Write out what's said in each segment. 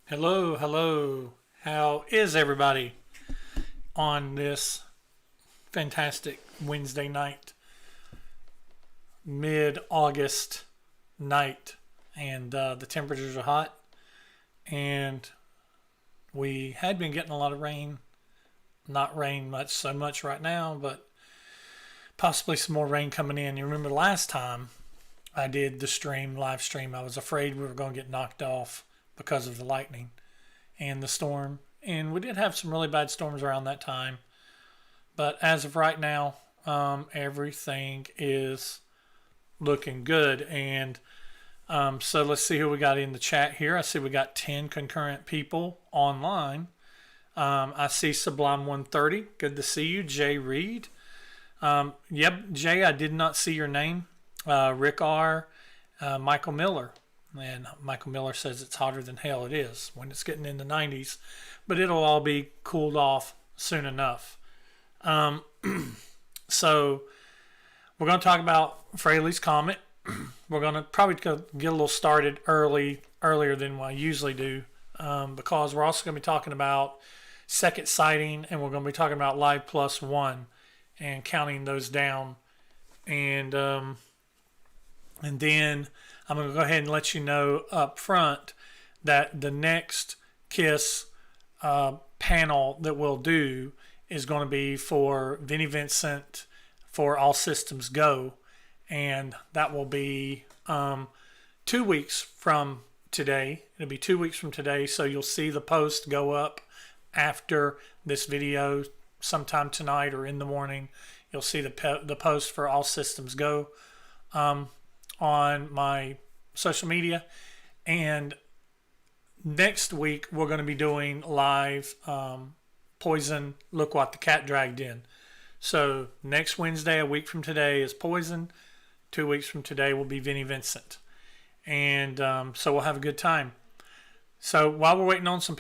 Hello, hello. How is everybody on this fantastic Wednesday night, mid-August night? And the temperatures are hot, and we had been getting a lot of rain. Not rain much so much right now, but possibly some more rain coming in. You remember last time I did the live stream, I was afraid we were going to get knocked off because of the lightning and the storm. And we did have some really bad storms around that time. But as of right now, everything is looking good. And so let's see who we got in the chat here. I see we got 10 concurrent people online. I see Sublime 130. Good to see you. Jay Reed. Yep, Jay, I did not see your name. Rick R. Michael Miller. And Michael Miller says it's hotter than hell. It is when it's getting in the 90s. But it'll all be cooled off soon enough. So we're going to talk about Frehley's Comet. We're going to probably get a little started earlier than I usually do. Because we're also going to be talking about second sighting. And we're going to be talking about Live+1 and counting those down. And then I'm going to go ahead and let you know up front that the next KISS panel that we'll do is going to be for Vinnie Vincent for All Systems Go. And that will be 2 weeks from today. It'll be 2 weeks from today. So you'll see the post go up after this video sometime tonight or in the morning. You'll see the post for All Systems Go on my social media. And next week we're going to be doing live Poison, Look What the Cat Dragged In. So next Wednesday, a week from today, is Poison. 2 weeks from today will be Vinnie Vincent. And so we'll have a good time. So while we're waiting on some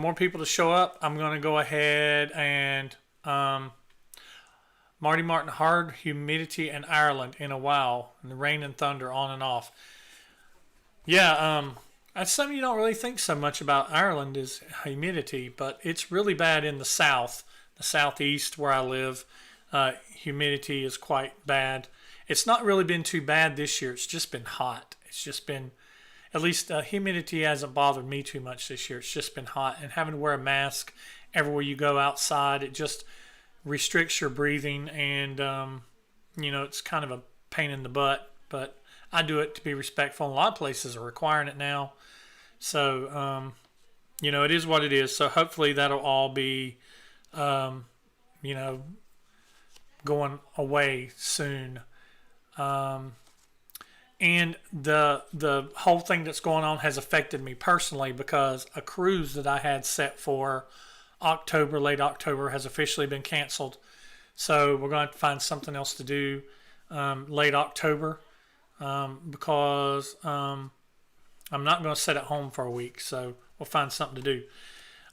more people to show up, I'm going to go ahead and Marty Martin, hard humidity in Ireland in a while, and the rain and thunder on and off. Yeah, that's something you don't really think so much about Ireland is humidity, but it's really bad in the southeast where I live. Humidity is quite bad. It's not really been too bad this year. It's just been hot. It's just been, at least humidity hasn't bothered me too much this year. It's just been hot, and having to wear a mask everywhere you go outside, it just restricts your breathing, and it's kind of a pain in the butt, but I do it to be respectful. A lot of places are requiring it now, so it is what it is. So hopefully that'll all be going away soon. And the whole thing that's going on has affected me personally, because a cruise that I had set for late October has officially been canceled. So we're going to find something else to do late October, because I'm not going to sit at home for a week. So we'll find something to do.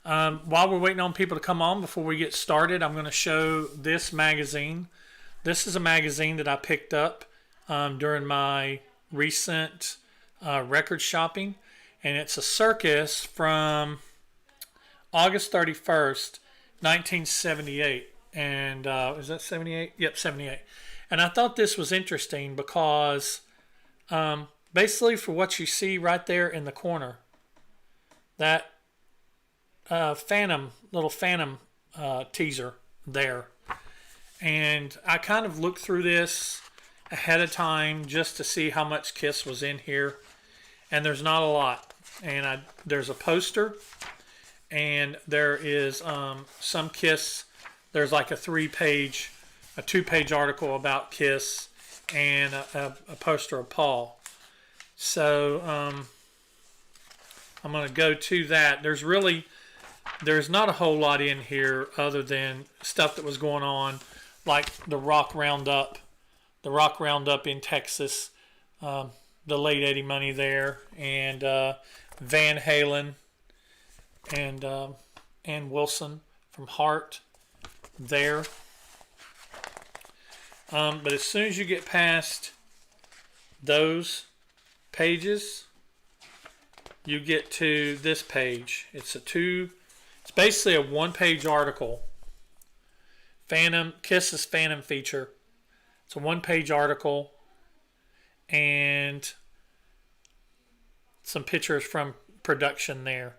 While we're waiting on people to come on, before we get started, I'm going to show this magazine. This is a magazine that I picked up during my recent record shopping, and it's a circus from August 31st, 1978. And is that 78? Yep, 78. And I thought this was interesting because basically for what you see right there in the corner, that little phantom teaser there. And I kind of looked through this ahead of time just to see how much KISS was in here. And there's not a lot. And there's a poster. And there is some KISS. There's like a 2-page article about KISS, and a poster of Paul. So I'm going to go to that. There's not a whole lot in here other than stuff that was going on, like the Rock Roundup in Texas, the late Eddie Money there, and Van Halen, and Wilson from Heart there. But as soon as you get past those pages, you get to this page. It's basically a one-page article. Kiss's Phantom feature. It's a one-page article and some pictures from production there.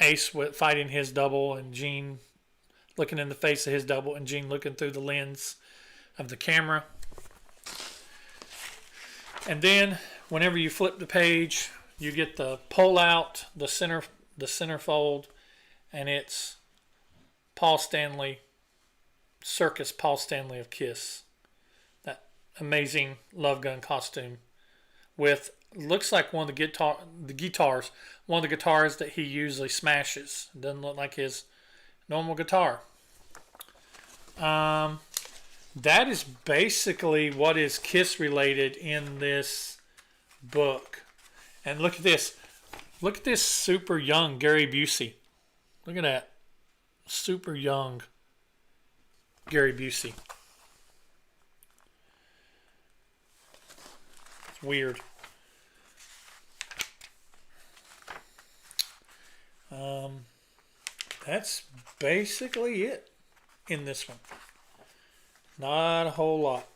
Ace fighting his double and Gene looking in the face of his double and Gene looking through the lens of the camera. And then whenever you flip the page, you get the pull out, the centerfold, and it's Paul Stanley, Circus Paul Stanley of Kiss. That amazing Love Gun costume with looks like one of the guitars that he usually smashes. It doesn't look like his normal guitar. That is basically what is Kiss related in this book. And look at this. Look at this super young Gary Busey. Look at that. Super young Gary Busey. It's weird. That's basically it in this one. Not a whole lot.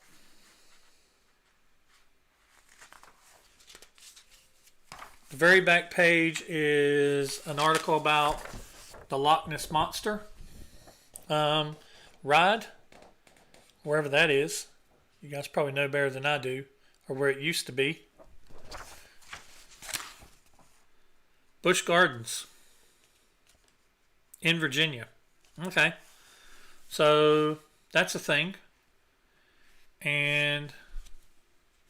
The very back page is an article about the Loch Ness Monster ride, wherever that is. You guys probably know better than I do, or where it used to be. Busch Gardens in Virginia. Okay. So that's a thing. And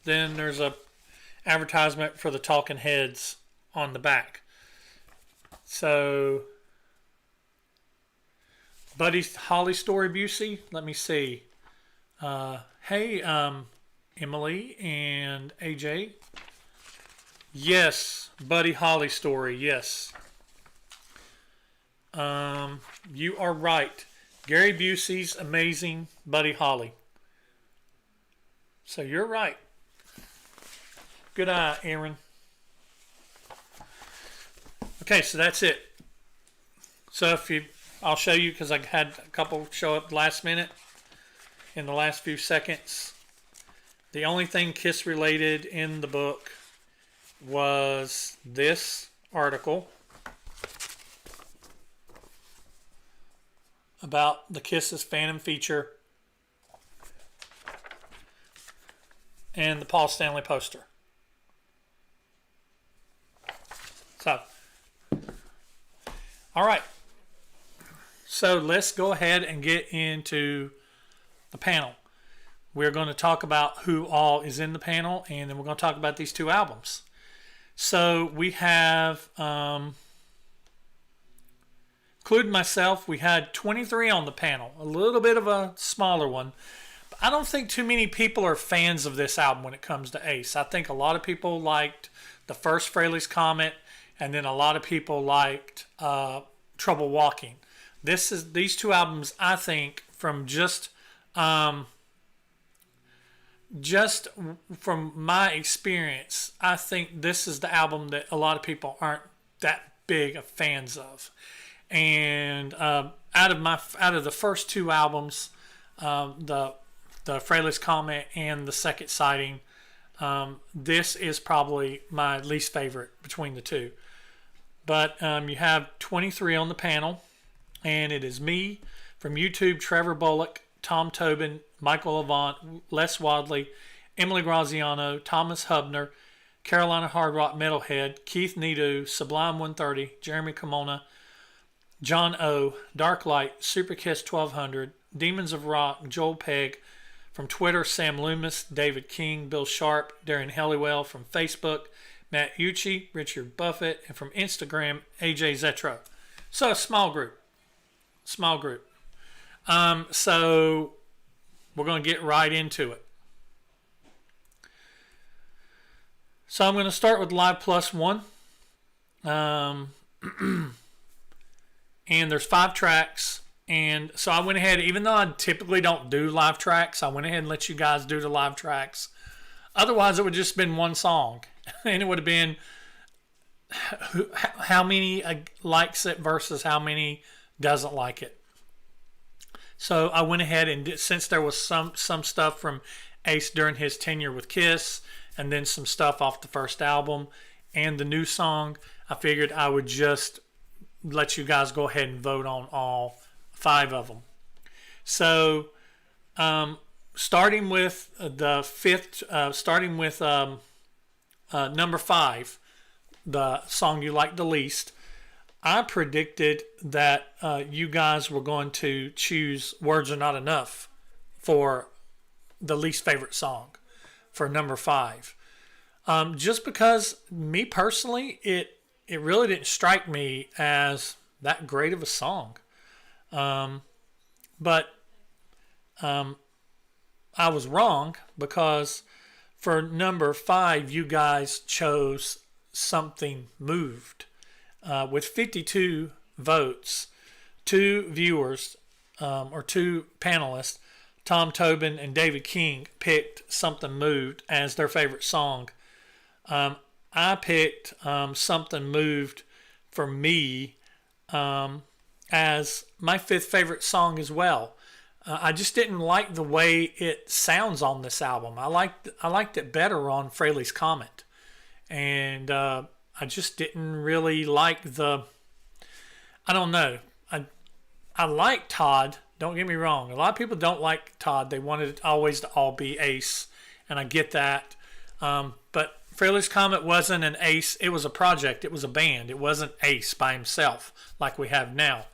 then there's a advertisement for the Talking Heads on the back. So Buddy Holly story, Busey. Let me see. Hey, Emily and AJ. Yes, Buddy Holly story. Yes. You are right. Gary Busey's amazing Buddy Holly. So you're right. Good eye, Aaron. Okay, so that's it. So I'll show you because I had a couple show up last minute in the last few seconds. The only thing Kiss related in the book was this article about the Kiss's Phantom feature and the Paul Stanley poster. So, all right. So let's go ahead and get into the panel. We're going to talk about who all is in the panel, and then we're going to talk about these two albums. So we have, including myself, we had 23 on the panel. A little bit of a smaller one. But I don't think too many people are fans of this album when it comes to Ace. I think a lot of people liked the first Frehley's Comet, and then a lot of people liked Trouble Walking. These two albums, I think, from just from my experience, I think this is the album that a lot of people aren't that big of fans of. And out of the first two albums, the Frehley's Comet and the Second Sighting, this is probably my least favorite between the two. But you have 23 on the panel, and it is me from YouTube, Trevor Bullock, Tom Tobin, Michael Avant, Les Wadley, Emily Graziano, Thomas Hubner, Carolina Hard Rock Metalhead, Keith Nidu, Sublime 130, Jeremy Kimona, John O, Dark Light, Super Kiss 1200, Demons of Rock, Joel Pegg, from Twitter, Sam Loomis, David King, Bill Sharp, Darren Helliwell, from Facebook, Matt Ucci, Richard Buffett, and from Instagram, AJ Zetro. So a small group. So we're going to get right into it. So I'm going to start with Live+1. And there's 5 tracks. And so I went ahead, even though I typically don't do live tracks, I went ahead and let you guys do the live tracks. Otherwise, it would have just been one song. And it would have been how many likes it versus how many doesn't like it. So I went ahead and did, since there was some stuff from Ace during his tenure with Kiss, and then some stuff off the first album and the new song, I figured I would just let you guys go ahead and vote on all 5 of them. So starting with the fifth, starting with number 5, the song you like the least, I predicted that you guys were going to choose Words Are Not Enough for the least favorite song for number 5. Just because, me personally, it really didn't strike me as that great of a song. But I was wrong, because for number 5, you guys chose Something Moved. With 52 votes, 2 viewers, or 2 panelists, Tom Tobin and David King, picked Something Moved as their favorite song. I picked Something Moved for me as my 5th favorite song as well. I just didn't like the way it sounds on this album. I liked it better on Frehley's Comet. And I just didn't really like I don't know. I like Todd. Don't get me wrong. A lot of people don't like Todd. They wanted it always to all be Ace, and I get that. But Frehley's Comet wasn't an Ace. It was a project. It was a band. It wasn't Ace by himself like we have now.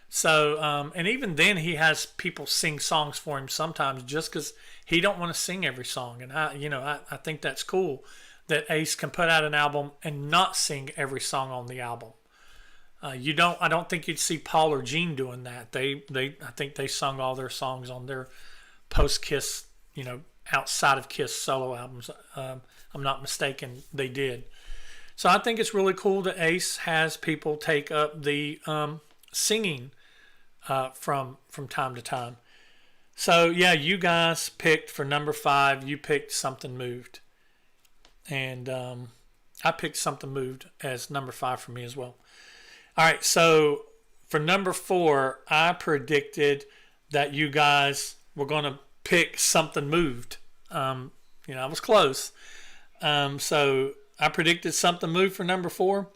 So, and even then, he has people sing songs for him sometimes just because he don't want to sing every song. And I think that's cool that Ace can put out an album and not sing every song on the album. I don't think you'd see Paul or Gene doing that. I think they sung all their songs on their post-Kiss, outside of Kiss solo albums. I'm not mistaken, they did. So I think it's really cool that Ace has people take up the singing from time to time. So yeah, you guys picked for number 5. You picked Something Moved. And I picked Something Moved as number 5 for me as well. All right, so for number 4, I predicted that you guys were going to pick Something Moved. I was close. So I predicted Something Moved for number 4.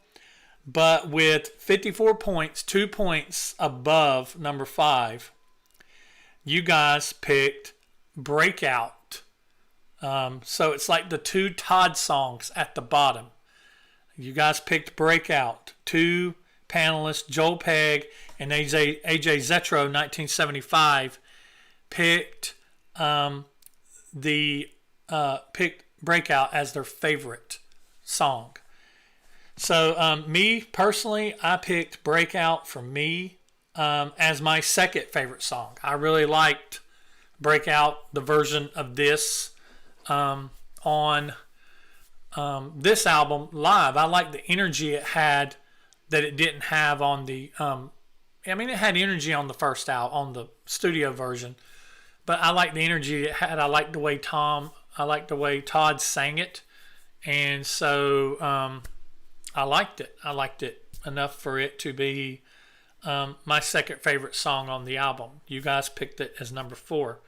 But with 54 points, 2 points above number 5, you guys picked Breakout. So it's like the 2 Todd songs at the bottom. You guys picked Breakout. 2 panelists, Joel Pegg and AJ Zetro, 1975, picked picked Breakout as their favorite song. So me personally, I picked Breakout for me as my second favorite song. I really liked Breakout, the version of this on this album live. I liked the energy it had that it didn't have on the it had energy on the first album, on the studio version, but I liked the energy it had. I liked the way Todd sang it, and so I liked it. I liked it enough for it to be my second favorite song on the album. You guys picked it as number 4.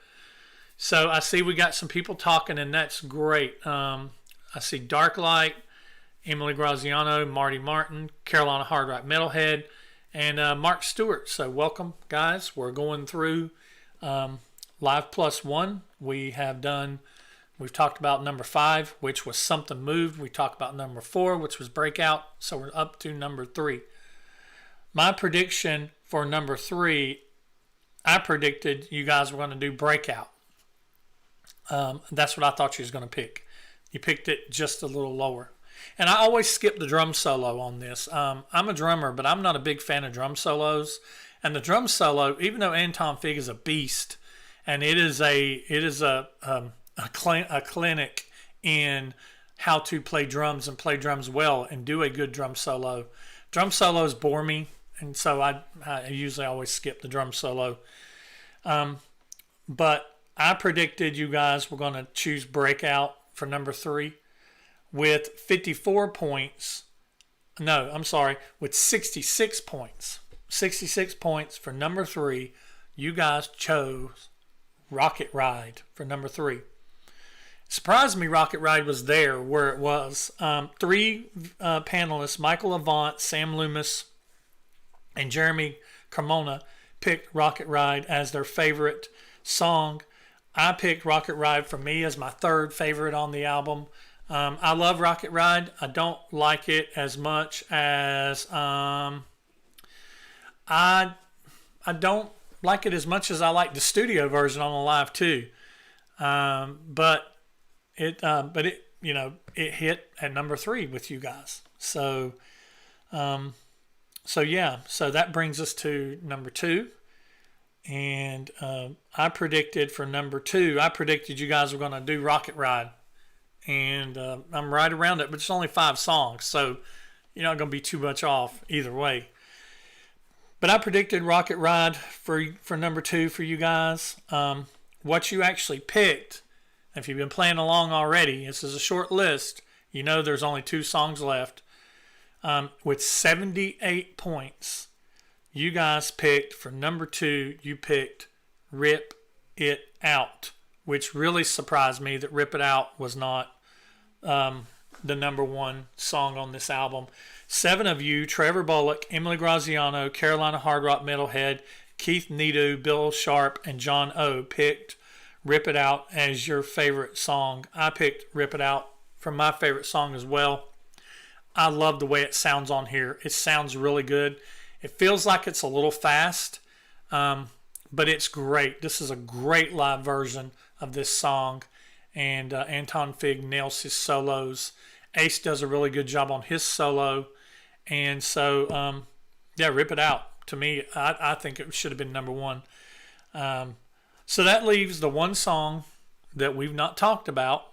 So I see we got some people talking, and that's great. I see Darklight, Emily Graziano, Marty Martin, Carolina Hard Rock Metalhead, and Mark Stewart. So welcome, guys. We're going through Live+1. We've talked about number 5, which was Something Moved. We talked about number 4, which was Breakout. So we're up to number 3. My prediction for number 3, I predicted you guys were going to do Breakout. That's what I thought you was going to pick. You picked it just a little lower. And I always skip the drum solo on this. I'm a drummer, but I'm not a big fan of drum solos. And the drum solo, even though Anton Fig is a beast, and it is a clinic in how to play drums and play drums well and do a good drum solo. Drum solos bore me, and so I usually always skip the drum solo. But I predicted you guys were going to choose Breakout for number 3. With 54 points, No, I'm sorry, with 66 points. 66 points for number 3. You guys chose Rocket Ride for number 3. Surprised me Rocket Ride was there where it was. 3 panelists, Michael Avant, Sam Loomis, and Jeremy Carmona, picked Rocket Ride as their favorite song. I picked Rocket Ride for me as my 3rd favorite on the album. I love Rocket Ride. I don't like it as much as I don't like it as much as I like the studio version on the Live 2. But it it hit at number 3 with you guys. So yeah, so that brings us to number 2. And I predicted for number 2, I predicted you guys were going to do Rocket Ride. And I'm right around it, but it's only 5 songs, so you're not going to be too much off either way. But I predicted Rocket Ride for number 2 for you guys. What you actually picked, if you've been playing along already, this is a short list. You know there's only 2 songs left. With 78 points, you guys picked for number 2, you picked Rip It Out, which really surprised me that Rip It Out was not the number 1 song on this album. 7 of you, Trevor Bullock, Emily Graziano, Carolina Hard Rock Metalhead, Keith Nedu, Bill Sharp, and John O, picked Rip It Out as your favorite song. I picked Rip It Out for my favorite song as well. I love the way it sounds on here. It sounds really good. It feels like it's a little fast, but it's great. This is a great live version of this song, and Anton Fig nails his solos. Ace does a really good job on his solo, and so yeah, Rip It Out. To me, I think it should have been number 1. So that leaves the one song that we've not talked about,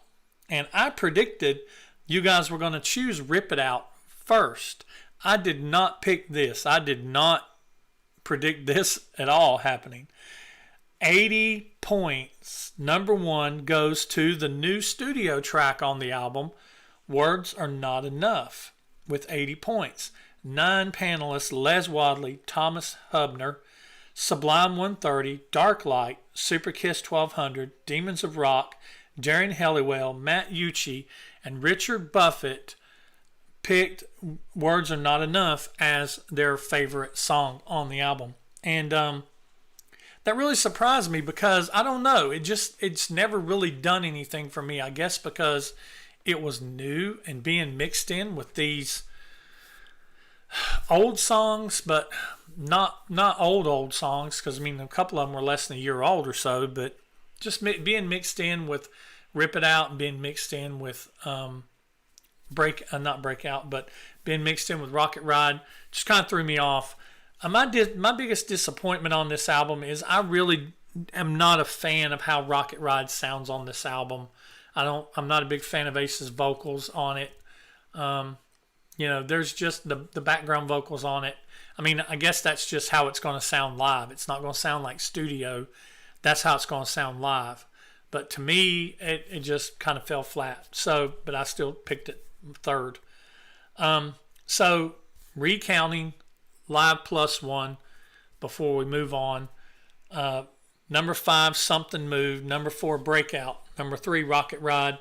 and I predicted you guys were going to choose Rip It Out first. I did not pick this. I did not predict this at all happening. 80 points. Number 1 goes to the new studio track on the album, Words Are Not Enough, with 80 points. 9 panelists, Les Wadley, Thomas Hubner, Sublime 130, Dark Light, Super Kiss 1200, Demons of Rock, Darren Helliwell, Matt Ucci, and Richard Buffett picked Words Are Not Enough as their favorite song on the album. And that really surprised me because, I don't know, it's never really done anything for me. I guess because it was new and being mixed in with these old songs, but not old songs, because I mean a couple of them were less than a year old or so, but just being mixed in with Rip It Out and being mixed in with not Breakout, but being mixed in with Rocket Ride just kind of threw me off. My biggest disappointment on this album is I really am not a fan of how Rocket Ride sounds on this album. I'm not a big fan of Ace's vocals on it. There's just the background vocals on it. I mean, I guess that's just how it's going to sound live. It's not going to sound like studio. That's how it's going to sound live. But to me, it just kind of fell flat. So, but I still picked it 3rd. So, recounting Live+1 before we move on. Number 5, Something Moved. Number 4, Breakout. Number 3, Rocket Ride.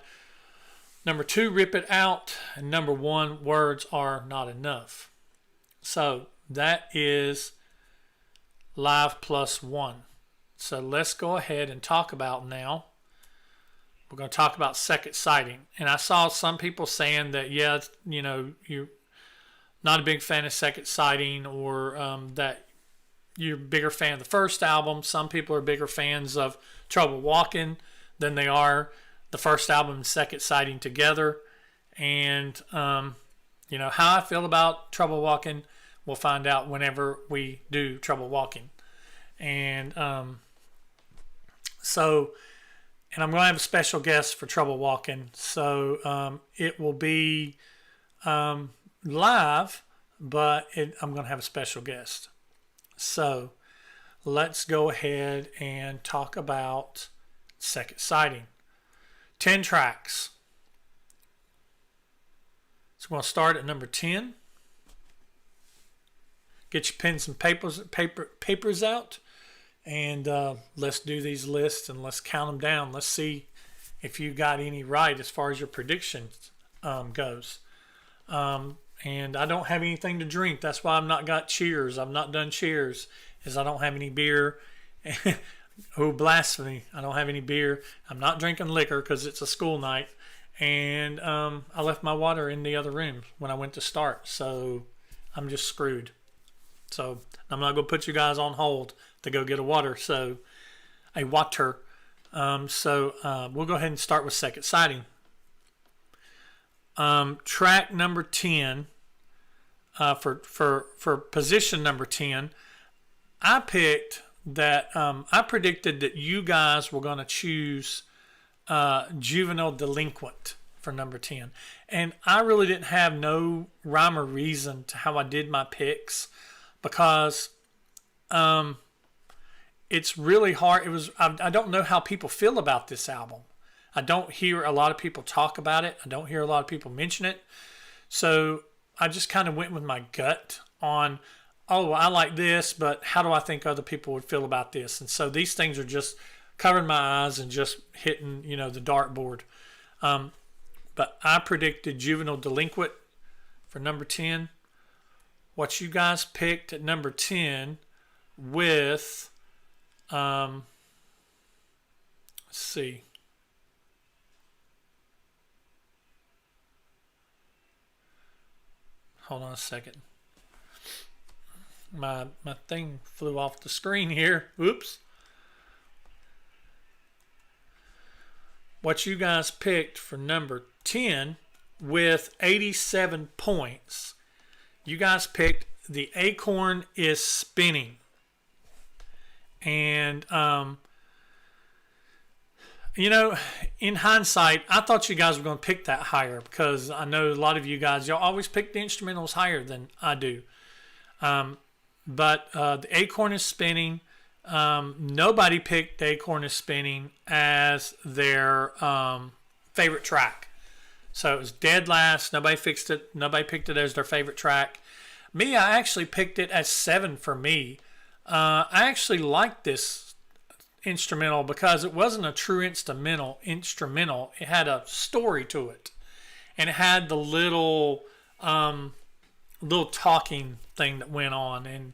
Number 2, Rip It Out. And number 1, Words Are Not Enough. So that is Live+1. So let's go ahead and talk about now. We're going to talk about Second Sighting. And I saw some people saying that, yeah, you're not a big fan of Second Sighting, or that you're a bigger fan of the first album. Some people are bigger fans of Trouble Walking than they are the first album and Second Sighting together. And, how I feel about Trouble Walking, we'll find out whenever we do Trouble Walking. And and I'm going to have a special guest for Trouble Walking. So it will be live, but I'm going to have a special guest. So let's go ahead and talk about Second Sighting. 10 tracks. So we're going to start at number 10. get your pens and papers out, and let's do these lists and let's count them down. Let's see if you got any right as far as your predictions goes. And I don't have anything to drink. That's why I've not got cheers. I've not done cheers, is I don't have any beer. Oh, blasphemy. I don't have any beer. I'm not drinking liquor because it's a school night. And I left my water in the other room when I went to start. So I'm just screwed. So I'm not going to put you guys on hold to go get a water. So we'll go ahead and start with second sighting. Track number 10, for position number 10, I picked that I predicted that you guys were going to choose Juvenile Delinquent for number 10. And I really didn't have no rhyme or reason to how I did my picks, because it's really hard. I don't know how people feel about this album. I don't hear a lot of people talk about it. I don't hear a lot of people mention it. So I just kind of went with my gut on, oh, I like this, but how do I think other people would feel about this? And so these things are just covering my eyes and just hitting, the dartboard. But I predicted Juvenile Delinquent for number 10. What you guys picked at number 10 with, let's see. Hold on a second. My thing flew off the screen here. Oops. What you guys picked for number 10 with 87 points. You guys picked The Acorn is Spinning. And, in hindsight, I thought you guys were going to pick that higher, because I know a lot of you guys, y'all always pick the instrumentals higher than I do. But The Acorn is Spinning. Nobody picked The Acorn is Spinning as their favorite track. So it was dead last. Nobody fixed it. Nobody picked it as their favorite track. Me, I actually picked it as 7 for me. I actually liked this instrumental because it wasn't a true instrumental. It had a story to it, and it had the little talking thing that went on, and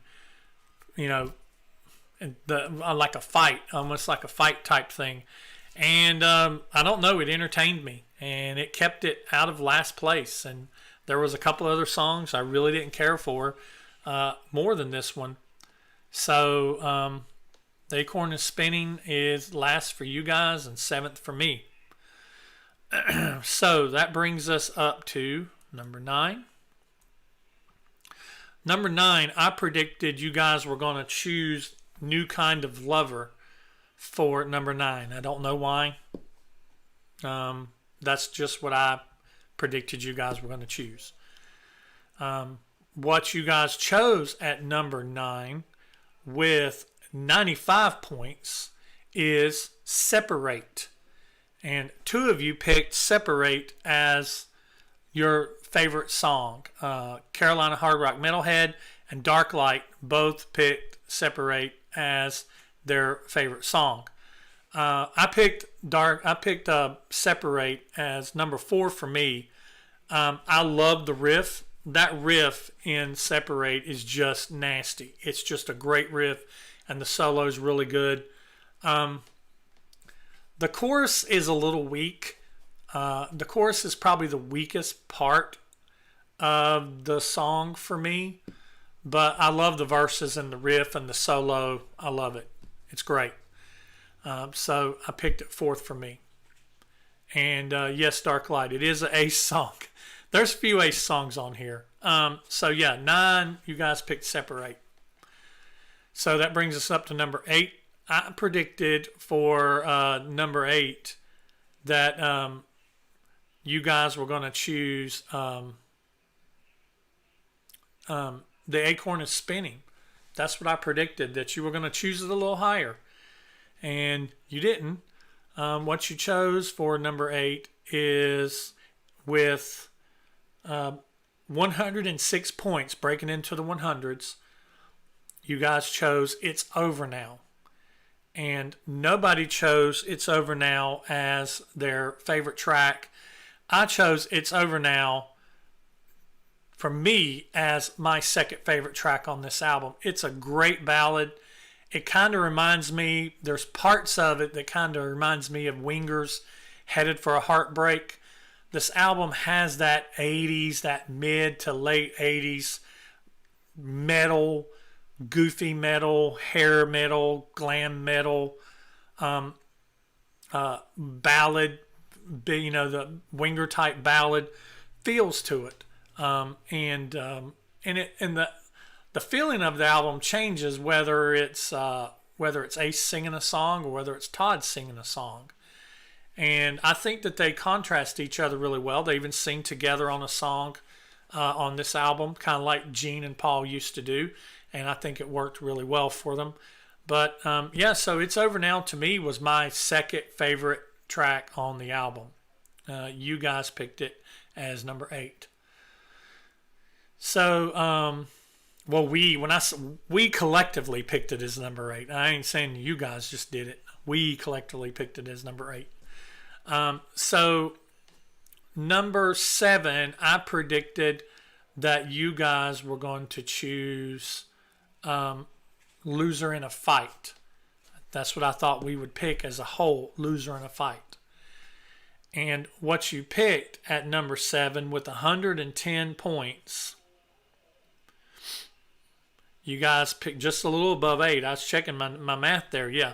like a fight, almost like a fight type thing. And I don't know, it entertained me, and it kept it out of last place. And there was a couple other songs I really didn't care for more than this one. So The Acorn is Spinning is last for you guys and 7th for me. So that brings us up to number 9. Number 9, I predicted you guys were going to choose New Kind of Lover for number 9. I don't know why. That's just what I predicted you guys were going to choose. What you guys chose at number 9 with 95 points is Separate. And 2 of you picked Separate as your favorite song. Carolina Hard Rock Metalhead and Darklight both picked Separate as their favorite song. I picked Separate as number 4 for me. I love the riff. That riff in Separate is just nasty. It's just a great riff, and the solo is really good. The chorus is a little weak. The chorus is probably the weakest part of the song for me, but I love the verses and the riff and the solo. I love it. It's great. So I picked it 4th for me. And yes, Darklight, it is an Ace song. There's a few Ace songs on here. So yeah, 9, you guys picked Separate. So that brings us up to number 8. I predicted for number 8 that you guys were going to choose The Acorn is Spinning. That's what I predicted, that you were going to choose it a little higher. And you didn't. What you chose for number 8 is with 106 points, breaking into the 100s. you guys chose It's Over Now. And nobody chose It's Over Now as their favorite track. I chose It's Over Now for me as my second favorite track on this album. It's a great ballad. It kind of reminds me, there's parts of it that kind of reminds me of Winger's Headed for a Heartbreak. This album has that 80s, that mid to late 80s metal, goofy metal, hair metal, glam metal, ballad, the Winger type ballad feels to it. And the feeling of the album changes whether it's Ace singing a song or whether it's Todd singing a song. And I think that they contrast each other really well. They even sing together on a song on this album, kind of like Gene and Paul used to do. And I think it worked really well for them. But so It's Over Now to me was my second favorite track on the album. You guys picked it as number 8. So, we collectively picked it as number 8. I ain't saying you guys just did it. We collectively picked it as number 8. So number 7, I predicted that you guys were going to choose Loser in a Fight. That's what I thought we would pick as a whole, Loser in a Fight. And what you picked at number 7 with 110 points, you guys picked just a little above 8. I was checking my math there, yeah.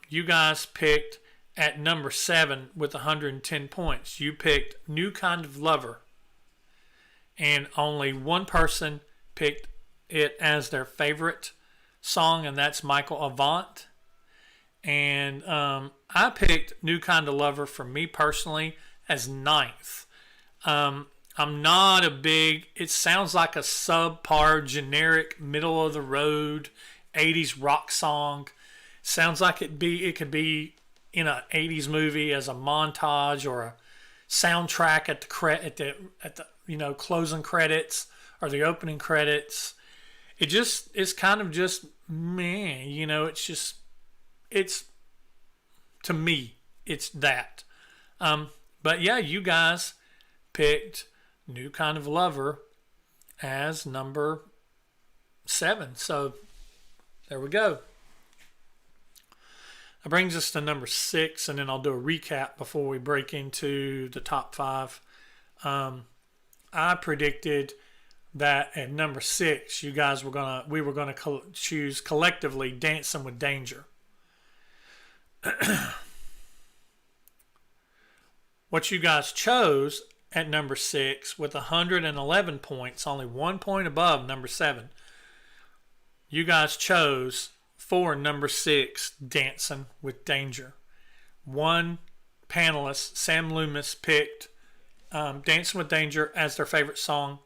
You guys picked at number 7 with 110 points. You picked New Kind of Lover. And only one person picked it as their favorite song, and that's Michael Avant. And I picked New Kind of Lover for me personally as 9th. I'm not a big, it sounds like a subpar, generic, middle of the road 80s rock song. Sounds like it could be in an 80s movie as a montage or a soundtrack at the closing credits or the opening credits. It's kind of just meh, it's to me it's that. But yeah, you guys picked New Kind of Lover as number 7. So there we go. That brings us to number 6, and then I'll do a recap before we break into the top 5. I predicted that at number 6, we were gonna choose collectively Dancing with Danger. What you guys chose at number 6 with 111 points, only 1 point above number 7. You guys chose for number 6, Dancing with Danger. One panelist, Sam Loomis, picked Dancing with Danger as their favorite song.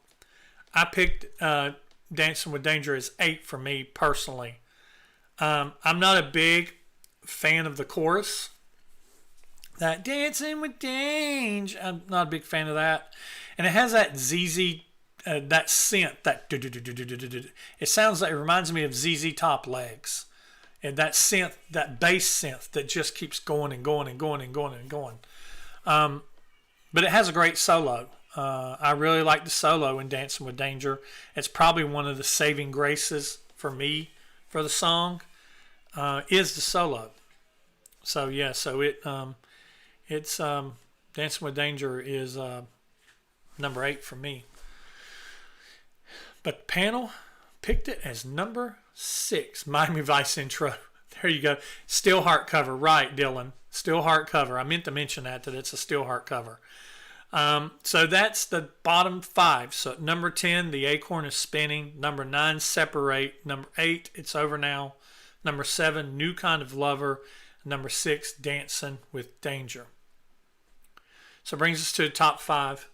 I picked Dancing with Danger as 8 for me personally. I'm not a big fan of the chorus. That Dancing with Danger, I'm not a big fan of that. And it has that ZZ, that synth, that it sounds like, it reminds me of ZZ Top Legs. And that synth, that bass synth that just keeps going and going and going and going and going. But it has a great solo. I really like the solo in Dancing with Danger. It's probably one of the saving graces for me for the song, is the solo. So yeah, it's Dancing with Danger is number 8 for me. But the panel picked it as number 6, Miami Vice intro. There you go. Still heart cover. Right, Dylan. Still heart cover. I meant to mention that it's a still heart cover. So that's the bottom 5. So at number 10, The Acorn is Spinning. Number 9, Separate. Number 8, It's Over Now. Number 7, New Kind of Lover. Number 6, Dancing with Danger. So it brings us to the top 5.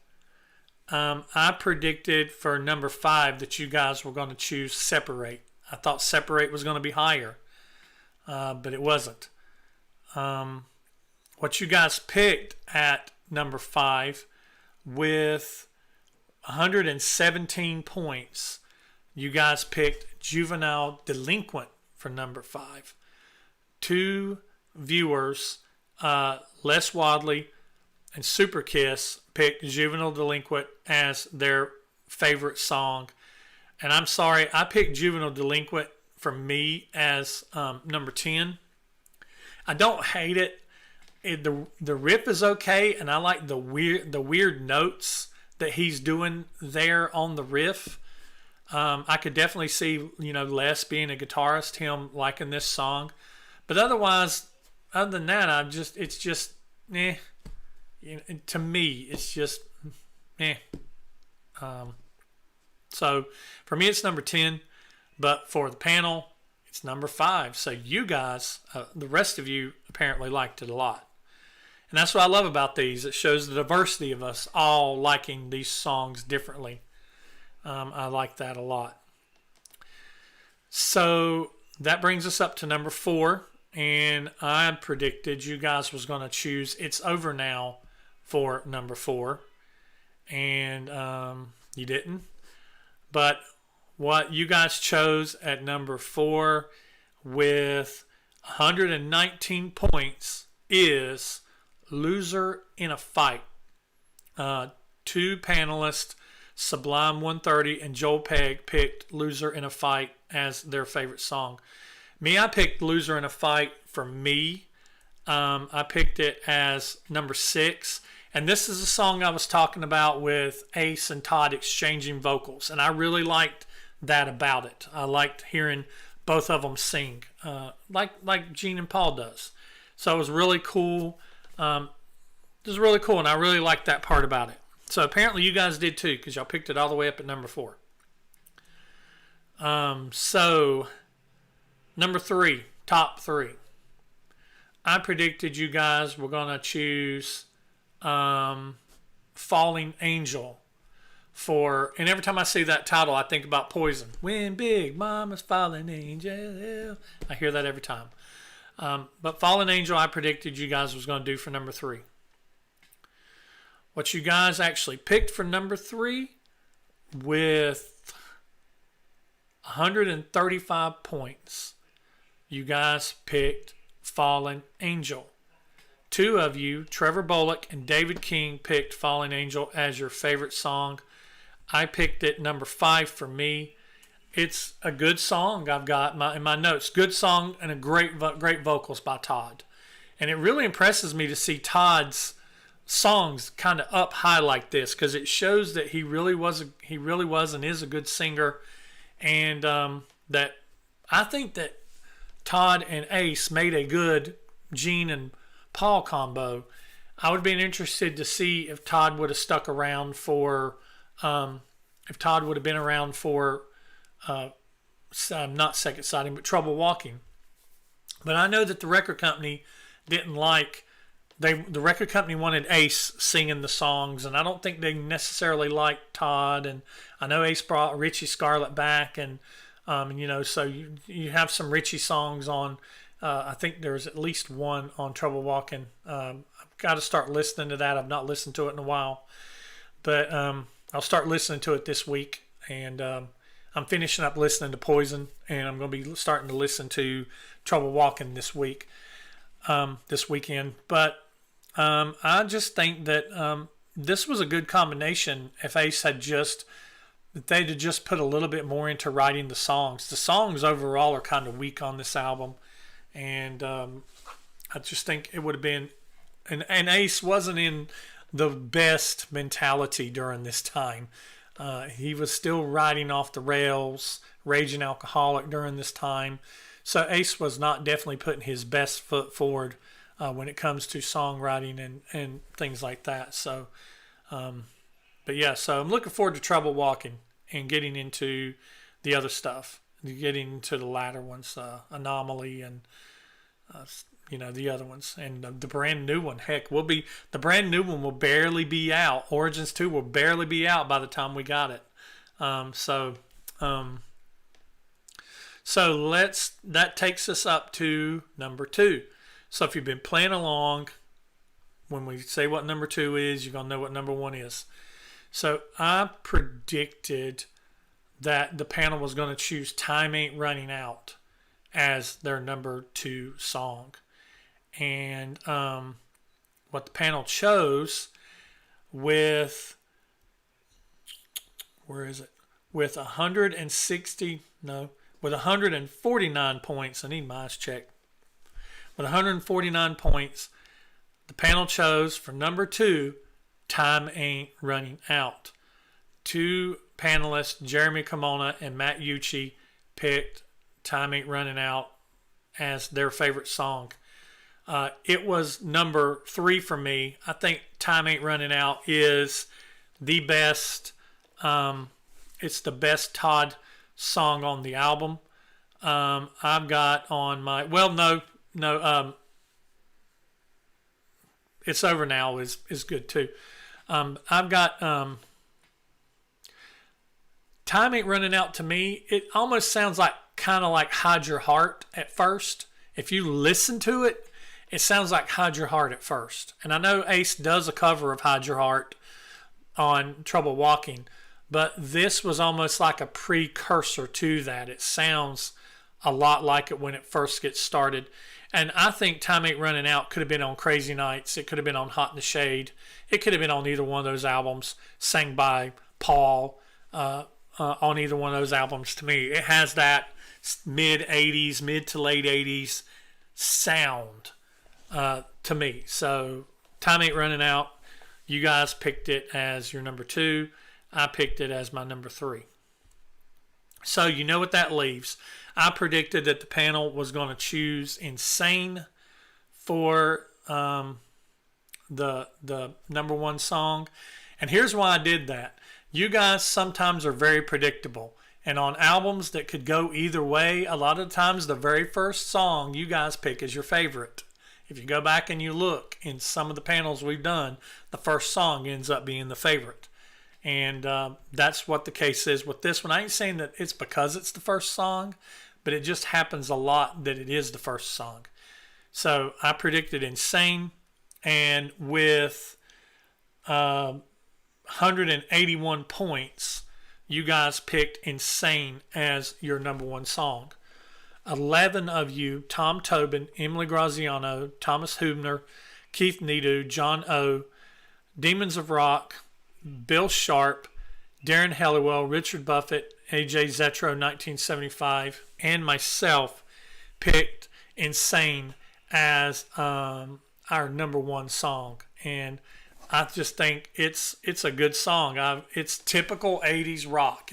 I predicted for number 5 that you guys were going to choose Separate. I thought Separate was going to be higher, but it wasn't. What you guys picked at number 5 with 117 points, you guys picked Juvenile Delinquent for number 5. 2 viewers, Les Wadley and Super Kiss, picked Juvenile Delinquent as their favorite song. And I'm sorry, I picked Juvenile Delinquent for me as number 10. I don't hate it. The riff is okay, and I like the weird notes that he's doing there on the riff. I could definitely see, Les being a guitarist, him liking this song. But otherwise, other than that, it's just, eh. To me, it's just, eh. So for me, it's number 10. But for the panel, it's number 5. So you guys, the rest of you apparently liked it a lot. And that's what I love about these. It shows the diversity of us all liking these songs differently. I like that a lot. So that brings us up to number 4. And I predicted you guys was going to choose It's Over Now for number 4. And you didn't. But what you guys chose at number 4 with 119 points is Loser in a Fight. 2 panelists, Sublime 130 and Joel Pegg, picked Loser in a Fight as their favorite song. Me, I picked Loser in a Fight for me. I picked it as number 6. And this is a song I was talking about with Ace and Todd exchanging vocals. And I really liked that about it. I liked hearing both of them sing, like Gene and Paul does. So it was really cool. It was really cool, and I really liked that part about it. So apparently you guys did too, because y'all picked it all the way up at number 4. So number 3, top 3. I predicted you guys were going to choose Falling Angel for, and every time I see that title, I think about Poison. Win big, mama's falling angel. I hear that every time. But Fallen Angel, I predicted you guys was going to do for number 3. What you guys actually picked for number 3 with 135 points, you guys picked Fallen Angel. 2 of you, Trevor Bullock and David King, picked Fallen Angel as your favorite song. I picked it number 5 for me. It's a good song. I've got in my notes. Good song and a great vocals by Todd. And it really impresses me to see Todd's songs kind of up high like this, because it shows that he really was and is a good singer. And that I think that Todd and Ace made a good Gene and Paul combo. I would have been interested to see if Todd would have stuck around for not Second Sighting, but Trouble Walking. But I know that the record company didn't like, the record company wanted Ace singing the songs, and I don't think they necessarily liked Todd. And I know Ace brought Richie Scarlett back, and so you have some Richie songs on. I think there's at least one on Trouble Walking. I've got to start listening to that. I've not listened to it in a while, but I'll start listening to it this week. And I'm finishing up listening to Poison, and I'm going to be starting to listen to Trouble Walking this weekend. But I just think that this was a good combination. If Ace had they'd have just put a little bit more into writing the songs. The songs overall are kind of weak on this album, and I just think it would have been. And Ace wasn't in the best mentality during this time. He was still riding off the rails, raging alcoholic during this time. So Ace was not definitely putting his best foot forward when it comes to songwriting and things like that. So, but yeah, so I'm looking forward to Trouble Walking and getting into the other stuff, getting to the latter ones, Anomaly and the other ones, and the brand new one. Heck, the brand new one will barely be out. Origins 2 will barely be out by the time we got it. So that takes us up to number 2. So if you've been playing along, when we say what number 2 is, you're going to know what number 1 is. So I predicted that the panel was going to choose Time Ain't Running Out as their number 2 song. And what the panel chose with, with 149 points. I need my eyes checked. With 149 points, the panel chose for number 2, Time Ain't Running Out. 2 panelists, Jeremy Kimona and Matt Ucci, picked Time Ain't Running Out as their favorite song. It was number 3 for me. I think Time Ain't Running Out is the best. It's the best Todd song on the album. I've got on my, It's Over Now is good too. I've got Time Ain't Running Out. To me, it almost sounds like kind of like Hide Your Heart at first. If you listen to it, it sounds like Hide Your Heart at first. And I know Ace does a cover of Hide Your Heart on Trouble Walking, but this was almost like a precursor to that. It sounds a lot like it when it first gets started. And I think Time Ain't Running Out could have been on Crazy Nights. It could have been on Hot in the Shade. It could have been on either one of those albums, sang by Paul, on either one of those albums. To me, it has that mid to late 80s sound to me. So Time Ain't Running Out, you guys picked it as your number 2. I picked it as my number 3. So you know what that leaves. I predicted that the panel was going to choose Insane for the number 1 song. And here's why I did that. You guys sometimes are very predictable. And on albums that could go either way, a lot of times the very first song you guys pick is your favorite. If you go back and you look in some of the panels we've done, the first song ends up being the favorite. And that's what the case is with this one. I ain't saying that it's because it's the first song, but it just happens a lot that it is the first song. So I predicted Insane, and with 181 points, you guys picked Insane as your number 1 song. 11 of you, Tom Tobin, Emily Graziano, Thomas Hubner, Keith Nedu, John O, Demons of Rock, Bill Sharp, Darren Helliwell, Richard Buffett, AJ Zetro, 1975, and myself picked Insane as our number 1 song. And I just think it's a good song. It's typical 80s rock.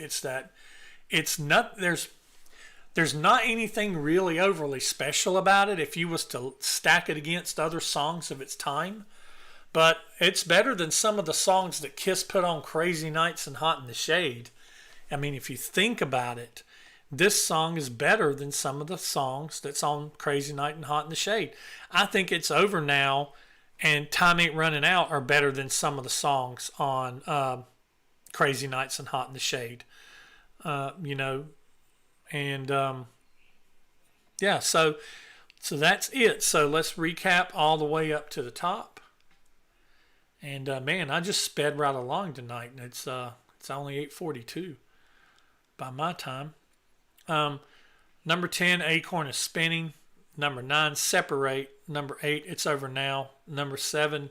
There's not anything really overly special about it if you was to stack it against other songs of its time. But it's better than some of the songs that Kiss put on Crazy Nights and Hot in the Shade. I mean, if you think about it, this song is better than some of the songs that's on Crazy Night and Hot in the Shade. I think It's Over Now and Time Ain't Running Out are better than some of the songs on Crazy Nights and Hot in the Shade. So that's it. So let's recap all the way up to the top. And man, I just sped right along tonight, and it's only 8:42 by my time. Number 10, Acorn is Spinning. Number 9, Separate. Number 8, It's Over Now. Number 7,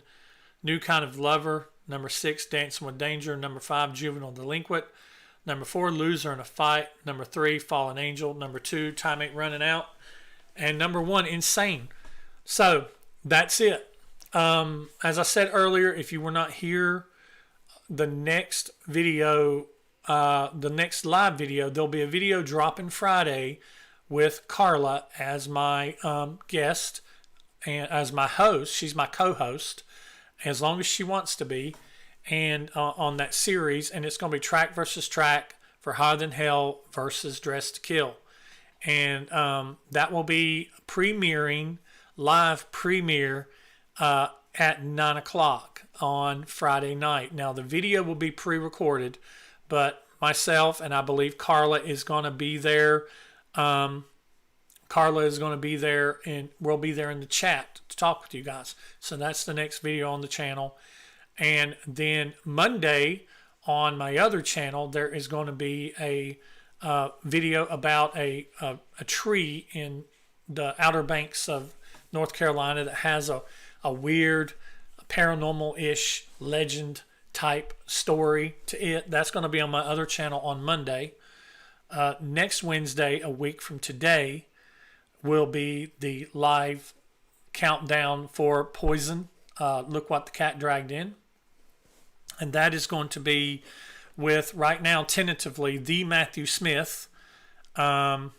New Kind of Lover. Number 6, Dancing with Danger. Number 5, Juvenile Delinquent. Number 4, Loser in a Fight. Number 3, Fallen Angel. Number 2, Time Ain't Running Out. And number 1, Insane. So that's it. As I said earlier, if you were not here, the next video, the next live video, there'll be a video dropping Friday with Carla as my guest and as my host. She's my co-host, as long as she wants to be, and on that series. And it's going to be track versus track for Higher Than Hell versus Dress to Kill. And that will be premiering, live premiere, at 9 o'clock on Friday night. Now, the video will be pre-recorded, but myself and I believe Carla is going to be there. Carla is going to be there, and we'll be there in the chat to talk with you guys. So that's the next video on the channel. And then Monday on my other channel, there is going to be a video about a tree in the Outer Banks of North Carolina that has a weird paranormal-ish legend type story to it. That's going to be on my other channel on Monday. Next Wednesday, a week from today, will be the live countdown for Poison. Look What the Cat Dragged In. And that is going to be with, right now, tentatively, the Matthew Smith. And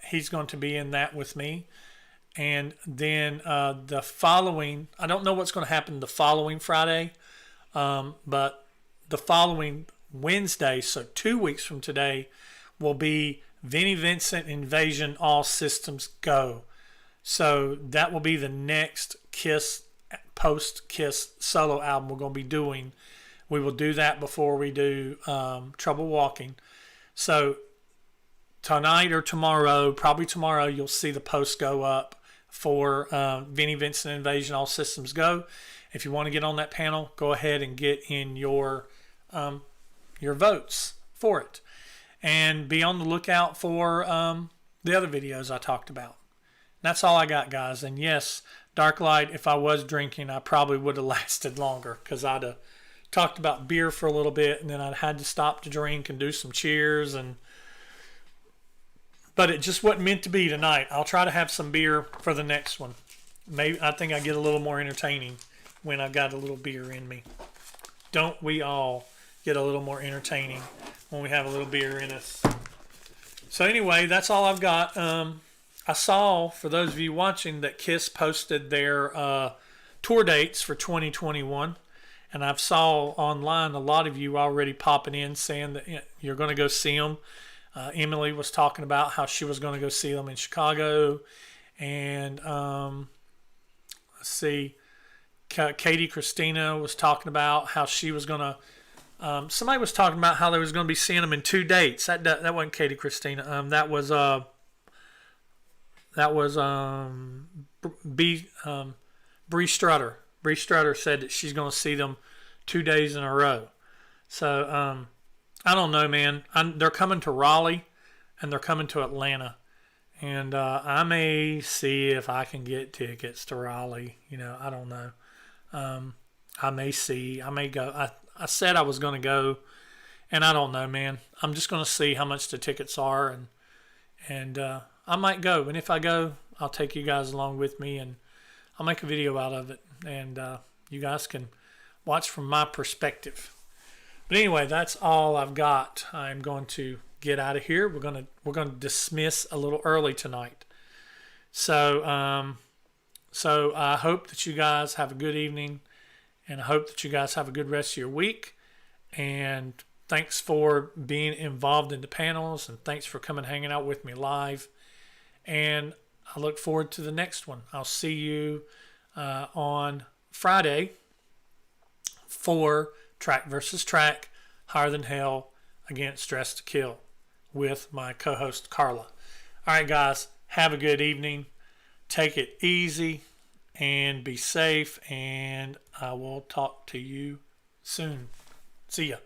he's going to be in that with me. And then the following, I don't know what's going to happen the following Friday, but the following Wednesday, so 2 weeks from today, will be Vinnie Vincent Invasion All Systems Go. So that will be the next Kiss, post-Kiss solo album we're going to be doing. We will do that before we do Trouble Walking. So tonight or tomorrow, probably tomorrow, you'll see the post go up for Vinnie Vincent Invasion All Systems Go. If you want to get on that panel, go ahead and get in your votes for it. And be on the lookout for the other videos I talked about. That's all I got, guys. And yes, Darklight, if I was drinking, I probably would have lasted longer because I'd have talked about beer for a little bit and then I'd had to stop to drink and do some cheers. But it just wasn't meant to be tonight. I'll try to have some beer for the next one. Maybe I think I get a little more entertaining when I've got a little beer in me. Don't we all get a little more entertaining when we have a little beer in us? So anyway, that's all I've got. I saw, for those of you watching, that Kiss posted their tour dates for 2021. And I've saw online a lot of you already popping in saying that you're going to go see them. Emily was talking about how she was going to go see them in Chicago. And let's see, Katie Christina was talking about how she was going to... somebody was talking about how they was going to be seeing them in 2 dates. That wasn't Katie Christina. That was Bree Strutter. Bree Strutter said that she's going to see them 2 days in a row. So I don't know, man. They're coming to Raleigh and they're coming to Atlanta, and I may see if I can get tickets to Raleigh. I don't know. I may go. I said I was going to go, and I don't know, man. I'm just going to see how much the tickets are, and I might go. And if I go, I'll take you guys along with me, and I'll make a video out of it, and you guys can watch from my perspective. But anyway, that's all I've got. I'm going to get out of here. We're going to dismiss a little early tonight. So I hope that you guys have a good evening, and I hope that you guys have a good rest of your week. And thanks for being involved in the panels, and thanks for coming hanging out with me live. And I look forward to the next one. I'll see you on Friday for Track versus Track, Higher Than Hell against Dress to Kill with my co-host Carla. All right, guys, have a good evening. Take it easy and be safe, and I will talk to you soon. See ya.